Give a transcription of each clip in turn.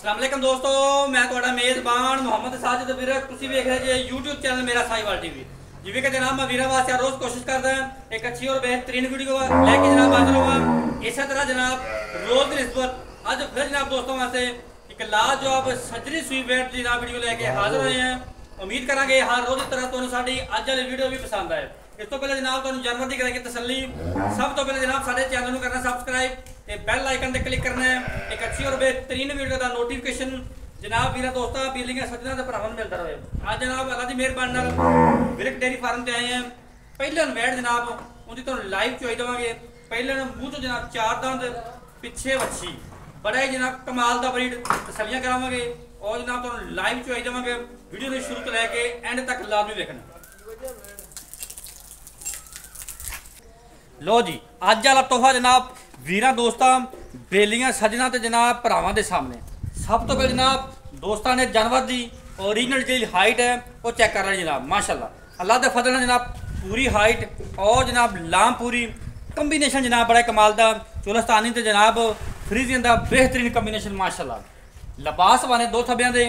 अस्सलाम वालेकुम दोस्तों, मैं ਤੁਹਾਡਾ मेज़बान मोहम्मद साजिद विरक। ਤੁਸੀਂ ਵੇਖ ਰਹੇ ਜੇ YouTube चैनल मेरा साहिवाल टीवी। जिवें कि जनाब मैं वीर वास्ते रोज़ कोशिश करता है एक अच्छी और बेहतरीन वीडियो लेके जनाब हाजिर हुआ। इसी तरह जनाब रोज़ की निस्बत अज फिर जनाब दोस्तों वास्ते एक लाजवाब सजरी सुई वेट की जनाब वीडियो लेके हाजिर हुए हैं। उम्मीद करांगे हर रोज़ की तरह तुहानू साडी अज वाली वीडियो भी पसंद आए। इस तो पहले जनाब तुहानू जानवर की कराइए तसल्ली। सब तो पहले जनाब साडे चैनल को करना सबसक्राइब ते बेल आइकन पर क्लिक करना है। एक अच्छी और बेहतरीन वीडियो का नोटिफिकेशन जनाब वीर दोस्तों बीलिंग सज्जना के भरावां मिलता रहे। आज जनाब अल्लाह की मेहरबानी विरक डेयरी फार्म से आए हैं। पहले वैट जनाब उनकी तुहानू लाइव चोई देवांगे। पहले मूँह तो जनाब चार दंद पिछे वच्छी बड़ा ही जनाब कमाल का ब्रीड तसलियां करावांगे और जनाब तुहानू लाइव चोई देवांगे। वीडियो के शुरू तो लैके एंड तक लाजमी देखना। लो जी अज वाला तोहफा जनाब वीर दोस्तों बेलियां सजना तो जनाब भरावां दे सामने। सब तो पहले जनाब दोस्तों ने जानवर की ओरिजिनल जी हाइट है वो चेक कर रहे हैं जनाब। माशाल्लाह अल्लाह के फजल ने जनाब पूरी हाइट और जनाब लाम पूरी कंबीनेशन जनाब बड़ा कमाल का चोलस्तानी तो जनाब फ्रीजियन का बेहतरीन कंबीनेशन। माशाल्लाह लिबास वाने दो थब्बियां दे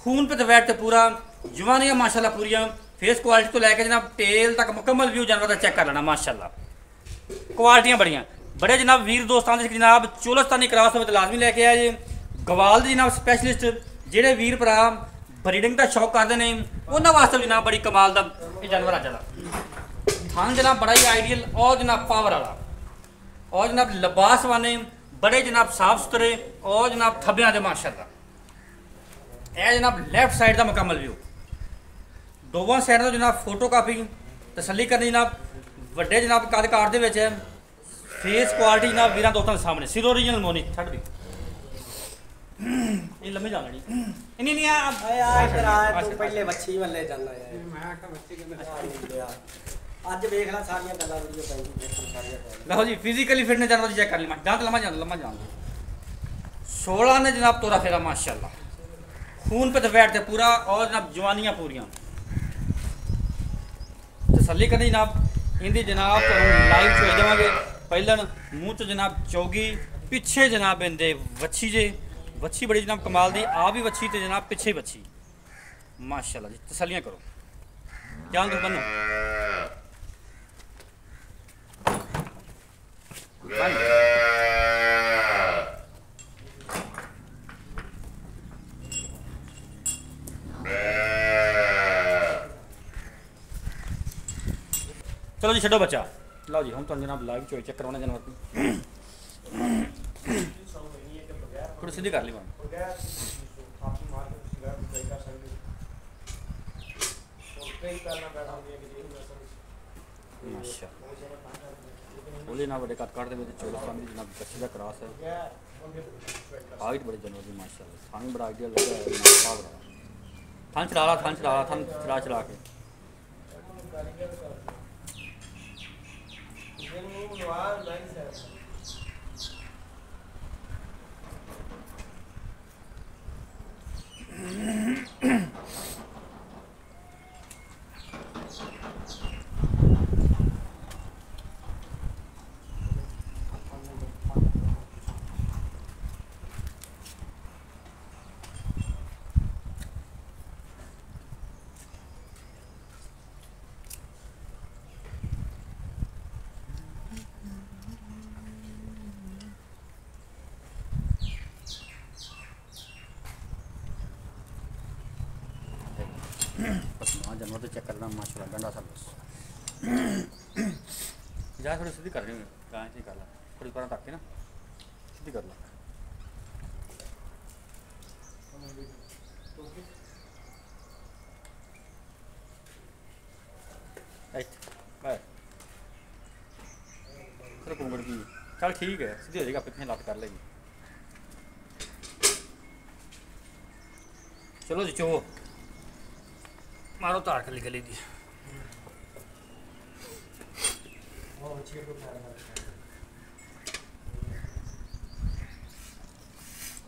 खून पे वैट तो पूरा जवानियां माशाल्लाह पूरियां फेस क्वालिटी तो लैके जनाब टेल तक मुकम्मल व्यू जानवर का चेक कर लेना। माशाल्लाह क्वालिटियां बढ़िया बड़े जनाब वीर दोस्तों के जनाब चोलस्तानी क्रॉस हो तो लाजमी लैके आए जी। गवाल के जनाब स्पैशलिस्ट जेडे वीर भरा ब्रीडिंग का शौक करते हैं उन्होंने वास्ते जनाब बड़ी कमाल का ये जानवर अज का थान जनाब बड़ा ही आइडियल और जनाब पावर वाला और जनाब लिबास वाने बड़े जनाब साफ सुथरे और जनाब थब्बियां दे। माशाल्लाह यह जनाब लैफ्ट साइड का मुकम्मल व्यू दोवां साइड तो जनाब फोटो कापी तसली करनी जनाब वड्डे जनाब कद कार है। फेस क्वालिटी जनाब वीर दोस्तों के सामने सिर ओरिजिनल मोनी छड़ भी ये लम्बी जान लड़ी इन्हीं नहीं आ तू पहले मच्छी वाले चलना यार मैं आका मच्छी के आज देख ला सारियां गल्लां वीडियो पाई देखन सारियां लो जी फिजिकली फिटनेस जानवर चेक कर ली जान लम्बा जान 16 ने जनाब तोरा फेरा माशाल्लाह खून पे तो बैठते पूरा और जनाब जवानियां पूरियां तसल्ली करनी जनाब इनकी जनाब लाइव चोई देवांगे। पहले मूँह तो जनाब चौगी पिछे जनाब इनके वच्छी जे वच्छी बड़ी जनाब कमाल दी आ भी वच्छी तो जनाब पिछे वच्छी माशाल्लाह जी तसलियां करो जान दो बनो चलो जी छो बच्चा लो जी हम तो जनाब लाइव चोई चेक करवाना जानवर थोड़ी सीधी कर ली बोले ना बड़े कट दे चोलस्तान की जनाब कच्ची का क्रॉस है हाइट बड़े जानवर की माशाल्लाह थान बड़ा आइडिया लगा थान चला के जानवर तो चेक करना माशाल्लाह गंदा सा बस जा थोड़ी सीधी कर रही हूँ गाय से कर ला थोड़ी पर तक के ना सीधी कर ला कुंगड़ की चल ठीक है सीधी हो जाएगी आप इतनी लत कर लेगी। चलो जी चो मारो तार खली गली दी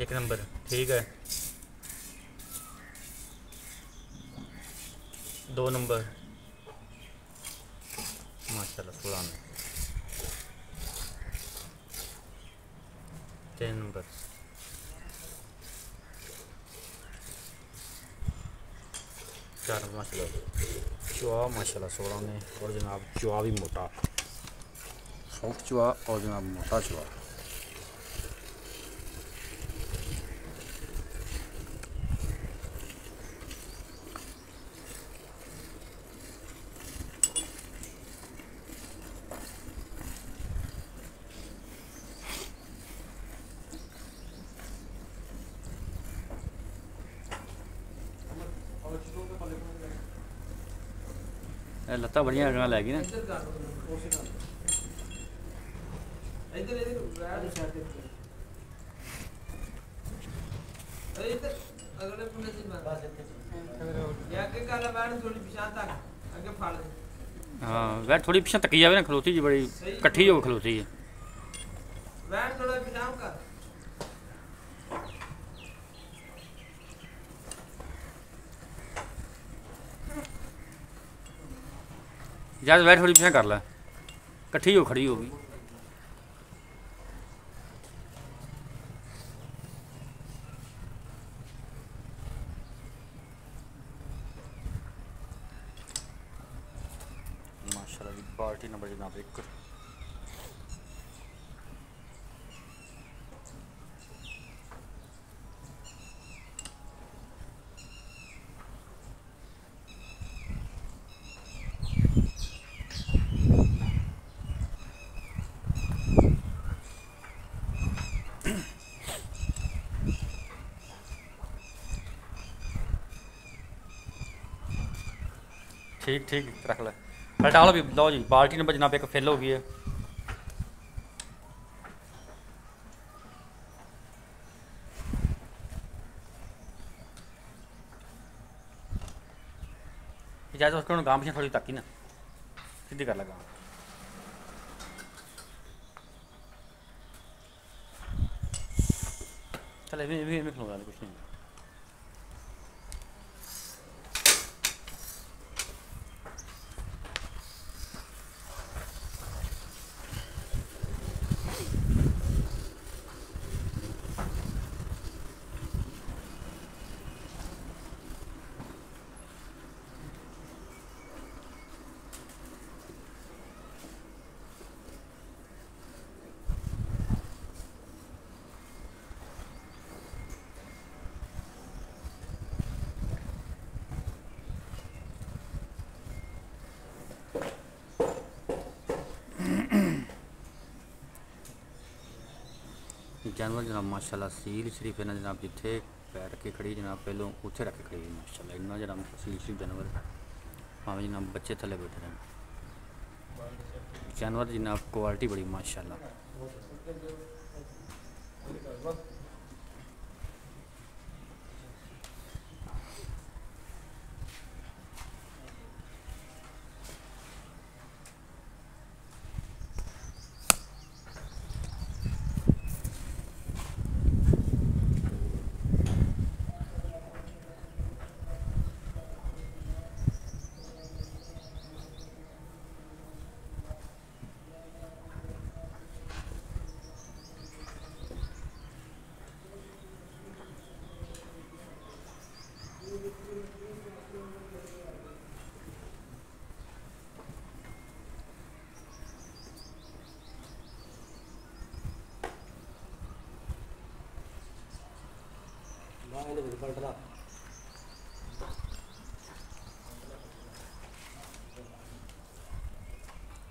एक नंबर ठीक है 2 नंबर माशाल्लाह 16 में 3 नंबर चार माशाल्लाह चुआ माशाल्लाह 16 में, और जनाब चुआ भी मोटा, सॉफ्ट चुआ और जनाब मोटा चुआ। लत्ता बढ़िया अगना लैगी ना। हाँ वैट थोड़ी पिछा तकी जाए ना, खलोती जी बड़ी कट्ठी हो खलोती है। जज वैट थोड़ी पिछा कर ला, कट्ठी हो खड़ी होगी। माशाल्लाह जी बाल्टी नंबर जनाब 1। ठीक ठीक रख ले, पलटा लो भी। लो जी बाल्टी नंबर जनाब 1 फिल हो गई है। इजाज़त उसको गाँव पीछे थोड़ी ताकी ना सीधी कर लगा। चल भी खिलवा कुछ नहीं। जानवर जनाब माशाल्लाह सील शरीफ है ना जनाब, जिथे पैर रखे खड़ी जनाब पहलों उत्थे रख के खड़ी माशाल्लाह। इन्ना जनाब सील शरीफ जानवर भावें जनाब बच्चे थले बैठे रहन, जानवर जनाब क्वालिटी बड़ी माशाल्लाह।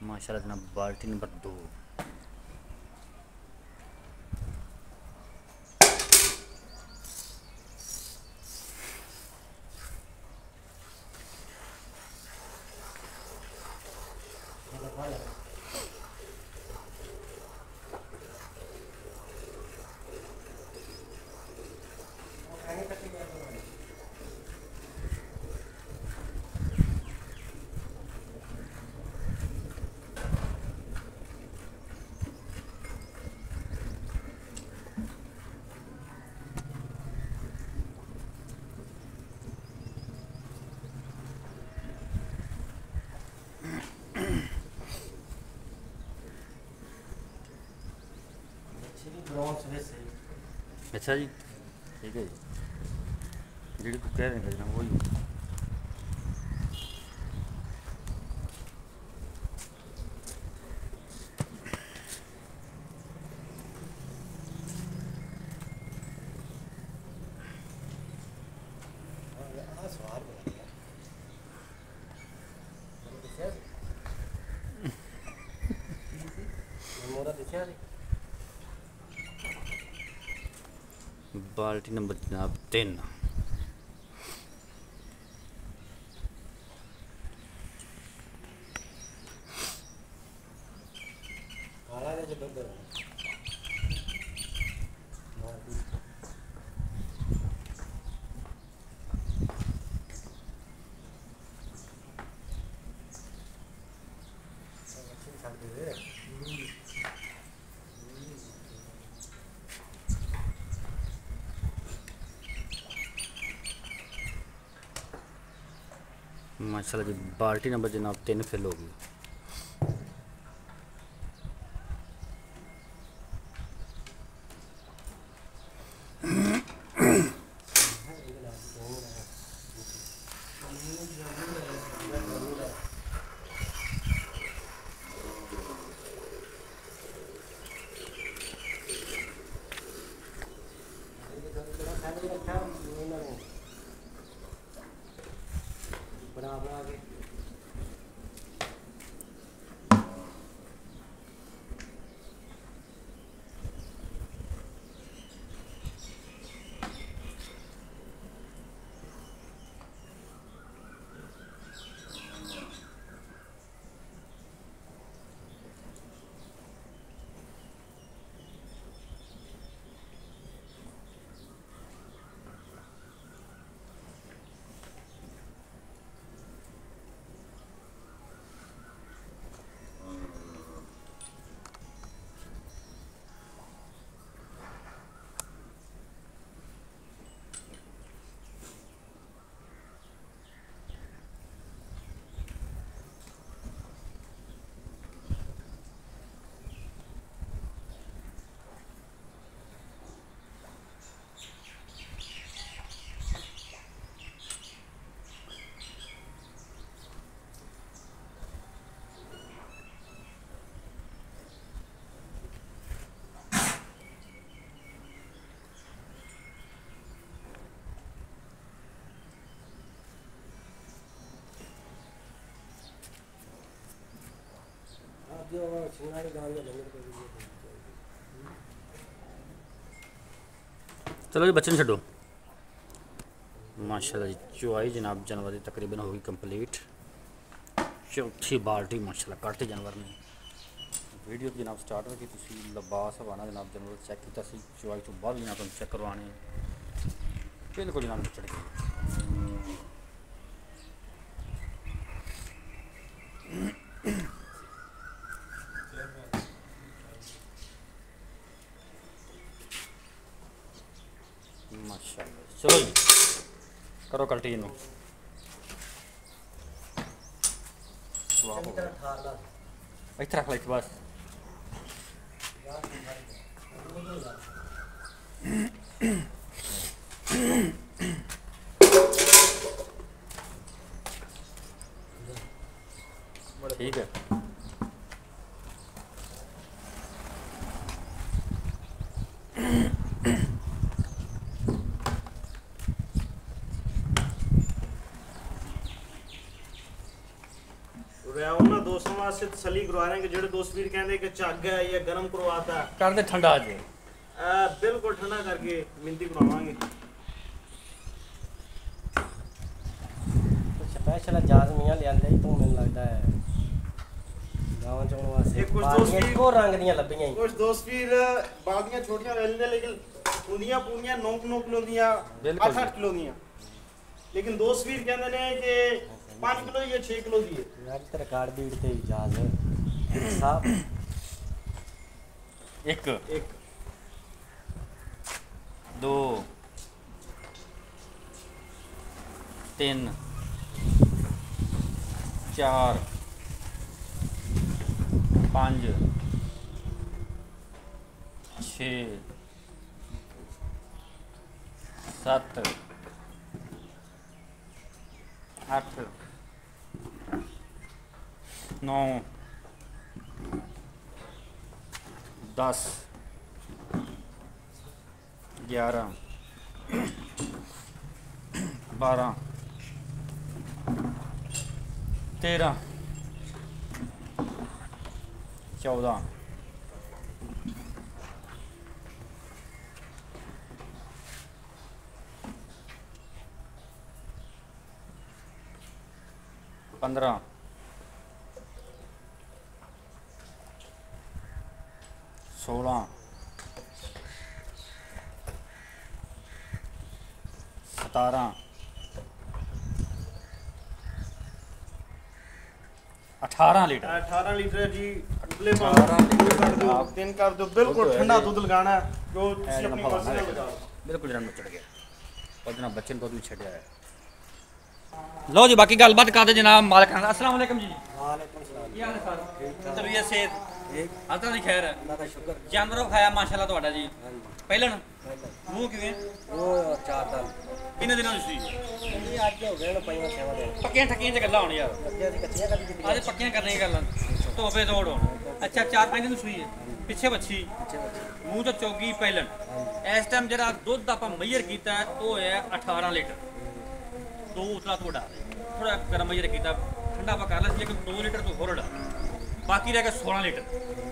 माशाल्लाह जनाब बाल्टी नंबर 2। अच्छा जी ठीक है जी, जी कह रहे हैं वही। बाल्टी नंबर जनाब 3। काला जैसे दुध माशाल्लाह जी बाल्टी नंबर जनाब 3 फिल होगी। बना बना के जो सिंगाड़ी गांव में लंगर को चलो जी बच्चे छो माशाल्लाह जी चुआई जनाब जानवर की तकरीबन होगी कंप्लीट। चौथी बाल्टी माशाल्लाह काटे जानवर ने वीडियो जनाब स्टार्ट हो गई लबास हवाना जनाब जानवर चेक किया चुआई तो बाद जनाब तुम चेक करवाने बिल्कुल जनाब चढ़ गई। माशाल्लाह चलो जी करो कल्टी इनू इतना रख ली बस ठीक है। ਉਹਨਾਂ ਦੋਸਤਾਂ ਵਾਸਤੇ ਤਸੱਲੀ ਕਰਵਾ ਰਹੇ ਕਿ ਜਿਹੜੇ ਦੋਸਤ ਵੀਰ ਕਹਿੰਦੇ ਕਿ ਝੱਗ ਹੈ ਜਾਂ ਗਰਮ ਕਰਵਾਤਾ कर दे ठंडा आज ਬਿਲਕੁਲ ਠੰਡਾ ਕਰਕੇ ਮਿੰਦੀ ਬਣਾਵਾਂਗੇ। स्पेशल जाजमियां लियांदे ही तू मैनूं लगदा है गांव चों वास्ते कुछ बालियां दोस्त भी- इक्को रंग दियां लब्भियां ही ਕੁਝ ਦੋਸਤ ਵੀਰ ਬਾਦੀਆਂ ਛੋਟੀਆਂ ਲੈ ਲੈਂਦੇ ਲੇਕਿਨ ਹੁੰਦੀਆਂ ਪੂਰੀਆਂ 9 ਕਿਲੋ ਦੀਆਂ ਬਿਲਕੁਲ 8 ਕਿਲੋ ਦੀਆਂ ਲੇਕਿਨ ਦੋਸਤ ਵੀਰ ਕਹਿੰਦੇ ਨੇ ਕਿ 5 ਕਿਲੋ ਜਾਂ 6 ਕਿਲੋ ਦੀ ਹੈ। यार ते रिकॉर्ड बीट ते इजाज साहब एक ਇੱਕ 2 3 4 5 6 7 8 9 10 11 12 13 14 15 15 16 17 18 लीटर 18 ਲੀਟਰ ਜੀ ਉਬਲੇ 18 ਲੀਟਰ ਕਰ ਦਿਓ, 3 ਕਰ ਦਿਓ, ਬਿਲਕੁਲ ਠੰਡਾ ਦੁੱਧ ਲਗਾਣਾ ਹੈ ਜੋ ਤੁਸੀਂ ਆਪਣੀ ਹਵਾ ਮਰਜ਼ੀ ਨਾਲ ਨਾਲ ਲਗਾ ਲਓ। ਬਿਲਕੁਲ ਜਨਮ ਚੜ ਗਿਆ ਉਹਦੇ ਨਾਲ ਬੱਚੇ ਨੂੰ ਦੁੱਧ ਵੀ ਛੱਡਿਆ ਹੈ। ਲਓ ਜੀ ਬਾਕੀ ਗੱਲਬਾਤ ਕਰਦੇ ਜਨਾਬ ਮਾਲਕ ਨਾਲ। अस्सलाम वालेकुम जी, ਵਾਲੇਕੁਮ ਸਲਾਮ। ਕੀ ਹਾਲ ਹੈ ਸਰ? ਤਬੀਅਤ ਸਿਹਤ ਠੀਕ, ਹਾਲਤਾਂ ਦੀ ਖੈਰ ਹੈ? ਅੱਲਾ ਦਾ ਸ਼ੁਕਰ। ਜਾਨਵਰ ਖਾਇਆ ਮਾਸ਼ਾਅੱਲਾ ਤੁਹਾਡਾ ਜੀ। ਹਾਂਜੀ ਪਹਿਲਣ ਪਹਿਲਾਂ ਮੂੰਹ ਕਿਵੇਂ? ਉਹ 4 ਦਿਨ ਕਿੰਨੇ ਦਿਨਾਂ ਦੀ ਸੀ? ਇਹ ਅੱਜ ਹੋ ਗਏ ਨੇ 5-6 ਦਿਨ। ਪੱਕੀਆਂ ਠੱਕੀਆਂ ਚ ਗੱਲਾਂ ਹੋਣ ਯਾਰ, ਅੱਗੇ ਅਸੀਂ ਕੱਚੀਆਂ ਕਦੀ ਕੀਤੀ ਅੱਜ ਪੱਕੀਆਂ ਕਰਨੀਆਂ ਗੱਲਾਂ ਧੋਪੇ ਤੋੜ ਹੋਣ। ਅੱਛਾ 4-5 ਦਿਨ ਸੂਈ ਹੈ, ਪਿੱਛੇ ਬੱਚੀ, ਪਿੱਛੇ ਬੱਚੇ। ਮੂੰਹ ਤੋਂ ਚੌਗੀ ਪਹਿਲਣ। ਇਸ ਟਾਈਮ ਜਿਹੜਾ ਦੁੱਧ ਆਪਾਂ ਮਈਰ ਕੀਤਾ ਹੈ, ਉਹ ਹੈ 18 ਲੀਟਰ। 2 ਉਤਲਾ ਤੁਹਾਡਾ ਥੋੜਾ ਗਰਮ ਮਈਰ ਕੀਤਾ, ਠੰਡਾ ਆਪਾਂ ਕਰ ਲਿਆ ਸੀ ਲੇਕਿਨ 2 ਲੀਟਰ ਤੋਂ ਹੋਰ ਡਾ ਬਾਕੀ ਰਹਿ ਗਿਆ 16 ਲੀਟਰ।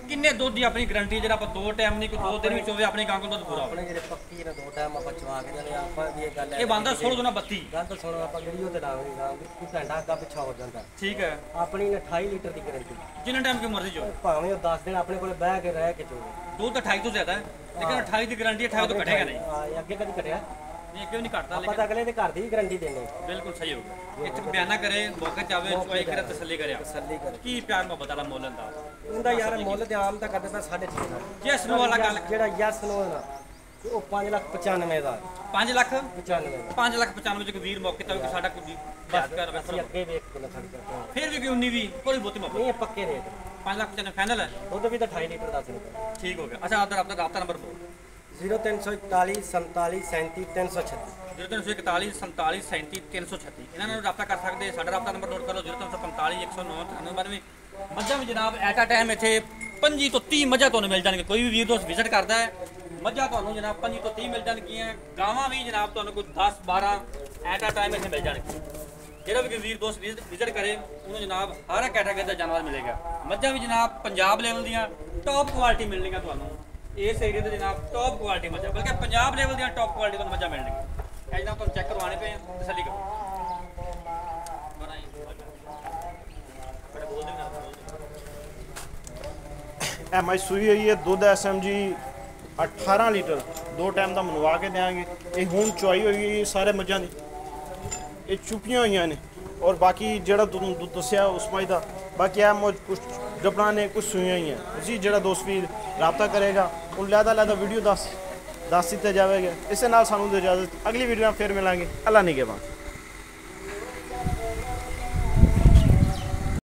ਕਿੰਨੇ ਦੁੱਧ ਦੀ ਆਪਣੀ ਗਾਰੰਟੀ? ਜਿਹੜਾ ਆਪਾਂ 2 ਟਾਈਮ ਨਹੀਂ ਕੋਈ 2 ਦਿਨ ਵਿੱਚ ਹੋਵੇ ਆਪਣੀ ਗਾਂ ਕੋਲ ਦੁੱਧ ਪੂਰਾ ਆਪਣੇ ਜਿਹੜੇ ਪੱਕੀ ਨੇ 2 ਟਾਈਮ ਆਪਾਂ ਚਵਾ ਕੇ ਜਾਂਦੇ ਆਪਾਂ ਵੀ ਇਹ ਗੱਲ ਹੈ। ਇਹ ਬੰਦਾ 16 ਤੋਂ 32। ਗੱਲ ਤਾਂ ਸੁਣੋ, ਆਪਾਂ ਵੀਡੀਓ ਤੇ ਲਾਵਾਂਗੇ ਗਾਂ ਵੀ ਕੋਈ ਘੰਟਾ ਅੱਗਾ ਪਿੱਛਾ ਹੋ ਜਾਂਦਾ। ਠੀਕ ਹੈ, ਆਪਣੀ ਨੇ 28 ਲੀਟਰ ਦੀ ਗਾਰੰਟੀ, ਜਿੰਨਾ ਟਾਈਮ ਕੀ ਮਰਜ਼ੀ ਚੋ। ਭਾਵੇਂ ਉਹ 10 ਦਿਨ ਆਪਣੇ ਕੋਲੇ ਬਹਿ ਕੇ ਰਹਿ ਕੇ ਚੋਵੇ। ਦੁੱਧ 28 ਤੋਂ ਜ਼ਿਆਦਾ ਹੈ ਲੇਕਿਨ 28 ਦੀ ਗਾਰੰਟੀ 28 ਤੋਂ ਘਟੇਗਾ ਨਹੀਂ। ਹਾਂ, ਇਹ ਅੱਗੇ ਕਦੀ ਘਟਿਆ ਇਹ ਕਿਉਂ ਨਹੀਂ ਘਟਦਾ? ਆਪਾਂ ਲੇਕਿਨ ਤਾਂ ਅਗਲੇ ਦੇ ਘਰ ਦੀ ਵੀ ਗਾਰੰਟੀ ਦੇਣੀ, ਬਿਲਕੁਲ ਸਹੀ ਹੋ ਗਿਆ। ਇੱਥੇ ਕੋਈ ਬਿਆਨਾ ਕਰੇ, ਮੌਕੇ ਚ ਆਵੇ, ਚੁਆਈ ਕਰੇ, ਤਸੱਲੀ ਕਰਿਆ। ਤਸੱਲੀ ਕਰ। ਕੀ ਪਿਆਰ ਮੁਹੱਬਤ ਵਾਲਾ ਮੁੱਲ ਹੁੰਦਾ ਉਹਦਾ ਯਾਰ ਮੁੱਲ ਤੇ ਆਮ ਤਾਂ ਕਰਦੇ ਪਏ 6.5 ਜਿਸ ਨੂੰ ਵਾਲਾ ਗੱਲ। ਜਿਹੜਾ ਯੈਸ ਨੂੰ ਨਾ ਉਹ 5,95,000 ਦਾ 5 ਲੱਖ 95 ਦਾ। 5,95,000 ਚ ਕੋਈ ਵੀਰ ਮੌਕੇ ਤੇ ਆਵੇ ਕਿ ਸਾਡਾ ਕੋਈ ਬਾਤ ਕਰ ਅਸੀਂ ਰਿਹਾ, ਅੱਗੇ ਵੇਖ ਕੇ ਨਾ ਖੜੀ ਕਰਦੇ ਹਾਂ। ਫਿਰ ਵੀ ਕੋਈ 19 20 ਕੋਈ ਬਹੁਤੀ ਮੁਹੱਬਤ। ਨਹੀਂ ਇਹ ਪੱਕੇ ਰੇਟ 5,95,000 ਫਾਈਨਲ ਹੈ। ਦੁੱਧ ਵੀ ਤਾਂ 28 ਲੀਟਰ ਦਾ ਸੀ। ਠੀਕ ਹੋ ਗਿਆ। ਅੱਛਾ ਆਪਦਾ ਆਪਦਾ ਰਾਬਤਾ ਨੰਬਰ ਬੋਲ। 0341 47 37 336। 0341 47 37 336 ਇਹਨਾਂ ਨਾਲ ਰਾਬਤਾ ਕਰ ਸਕਦੇ। ਸਾਡਾ ਰਾਬਤਾ ਨੰਬਰ ਨੋਟ ਕਰ ਲਓ 0345 109 9392। ਮੱਝਾਂ ਵੀ ਜਨਾਬ ਐਟ ਆ ਟਾਈਮ ਇੱਥੇ 25 ਤੋਂ 30 ਮੱਝਾਂ ਤੁਹਾਨੂੰ ਮਿਲ ਜਾਣਗੇ। ਕੋਈ ਵੀ ਵੀਰ ਦੋਸਤ ਵਿਜ਼ਿਟ ਕਰਦਾ ਹੈ, ਮੱਝਾਂ ਤੁਹਾਨੂੰ ਜਨਾਬ 25 ਤੋਂ 30 ਮਿਲ ਜਾਣਗੀਆਂ। ਗਾਵਾਂ ਵੀ ਜਨਾਬ ਤੁਹਾਨੂੰ ਕੋਈ 10 12 ਐਟ ਆ ਟਾਈਮ ਇੱਥੇ ਮਿਲ ਜਾਣਗੇ। ਜਿਹੜਾ ਵੀ ਕੋਈ ਵੀਰ ਦੋਸਤ ਵਿਜ਼ਿਟ ਕਰੇ ਉਹਨੂੰ ਜਨਾਬ ਹਰ ਇੱਕ ਕੈਟਾਗਰੀ ਦਾ ਜਾਨਵਰ ਮਿਲੇਗਾ। ਮੱਝਾਂ ਵੀ ਜਨਾਬ ਪੰਜਾਬ ਲੈਵਲ ਦੀਆਂ ਟੌਪ ਕੁਆਲਿਟੀ ਮਿਲਣਗੀਆਂ ਤੁਹਾਨੂੰ। ਇਸ ਏਰੀਆ ਦੇ ਜਨਾਬ ਟੌਪ ਕੁਆਲਿਟੀ ਮੱਝਾਂ, ਬਲਕਿ ਪੰਜਾਬ ਲੈਵਲ ਦੀਆਂ ਟੌਪ ਕੁਆਲਿਟੀ ਤੁਹਾਨੂੰ ਮੱਝਾਂ ਮਿਲਣਗੀਆਂ। ਇਹ ਜਨਾਬ ਤੁਹਾਨੂੰ ਚੈੱਕ ਕਰਵਾਉਣੇ ਪਏ, ਤਸੱਲੀ ਕਰੋ। ਐਮ ਆਈ ਸੂਈ ਹੋਈ ਹੈ, ਦੁੱਧ SMG 18 ਲੀਟਰ 2 ਟਾਈਮ ਦਾ ਮੰਗਵਾ ਕੇ ਦੇਵਾਂਗੇ। ਇਹ ਹੁਣ ਚੁਆਈ ਹੋਈ ਹੈ ਸਾਰੇ ਮੱਝਾਂ ਦੀ, ਇਹ ਚੁੱਪੀਆਂ ਹੋਈਆਂ ਨੇ। ਔਰ ਬਾਕੀ ਜਿਹੜਾ ਤੁਹਾਨੂੰ ਦੁੱਧ ਦੱਸਿਆ ਉਸ ਮਾਈ ਦਾ, ਬਾਕੀ ਆ ਕੁਝ ਗੱਭਣਾ ਨੇ, ਕੁਝ ਸੂਈਆਂ ਹੀ ਹੈ। ਤੁਸੀਂ ਜਿਹੜਾ ਦੋਸਤ ਵੀਰ ਰਾਬਤਾ ਕਰੇਗਾ ਉਹ ਲੈਦਾ ਵੀਡੀਓ ਦੱਸ ਦਿੱਤਾ ਜਾਵੇਗਾ। ਇਸੇ ਨਾਲ ਸਾਨੂੰ ਦੇ ਇਜਾਜ਼ਤ, ਅਗਲੀ ਵੀਡੀਓ ਨਾਲ ਫਿਰ ਮਿਲਾਂਗੇ। ਅੱਲਾ ਨਿਗਹਿਬਾਨ।